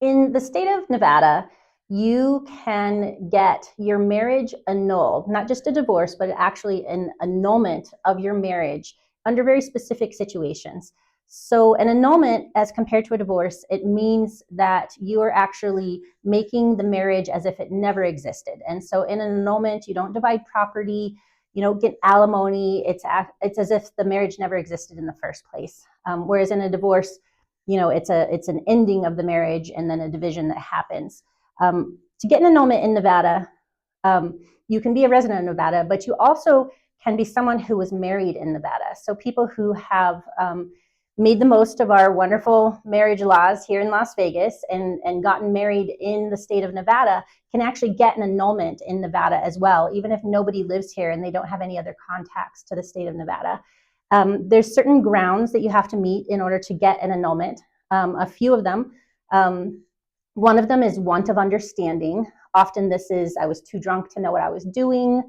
In the state of Nevada, you can get your marriage annulled, not just a divorce, but actually an annulment of your marriage under very specific situations. So, an annulment, as compared to a divorce, it means that you are actually making the marriage as if it never existed. And so, in an annulment, you don't divide property, you don't get alimony. It's as if the marriage never existed in the first place. Whereas in a divorce, it's an ending of the marriage and then a division that happens. To get an annulment in Nevada, you can be a resident of Nevada, but you also can be someone who was married in Nevada. So people who have made the most of our wonderful marriage laws here in Las Vegas and gotten married in the state of Nevada can actually get an annulment in Nevada as well, even if nobody lives here and they don't have any other contacts to the state of Nevada. There's certain grounds that you have to meet in order to get an annulment. A few of them. One of them is want of understanding. Often this is, I was too drunk to know what I was doing,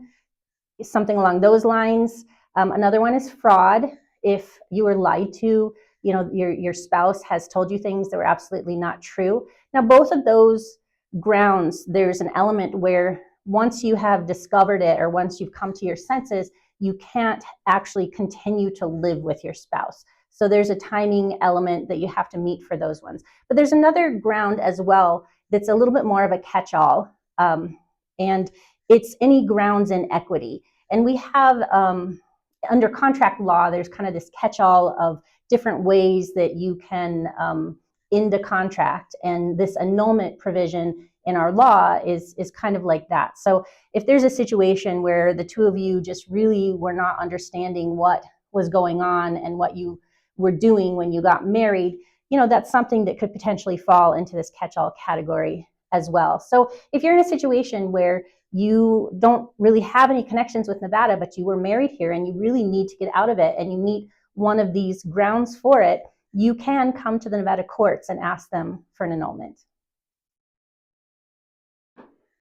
something along those lines. Another one is fraud. If you were lied to, your spouse has told you things that were absolutely not true. Now, both of those grounds, there's an element where once you have discovered it or once you've come to your senses, you can't actually continue to live with your spouse. So there's a timing element that you have to meet for those ones. But there's another ground as well that's a little bit more of a catch-all, and it's any grounds in equity. And we have, under contract law, there's kind of this catch-all of different ways that you can end a contract. And this annulment provision in our law is kind of like that. So if there's a situation where the two of you just really were not understanding what was going on and what you were doing when you got married, that's something that could potentially fall into this catch-all category as well. So if you're in a situation where you don't really have any connections with Nevada, but you were married here and you really need to get out of it and you meet one of these grounds for it, you can come to the Nevada courts and ask them for an annulment.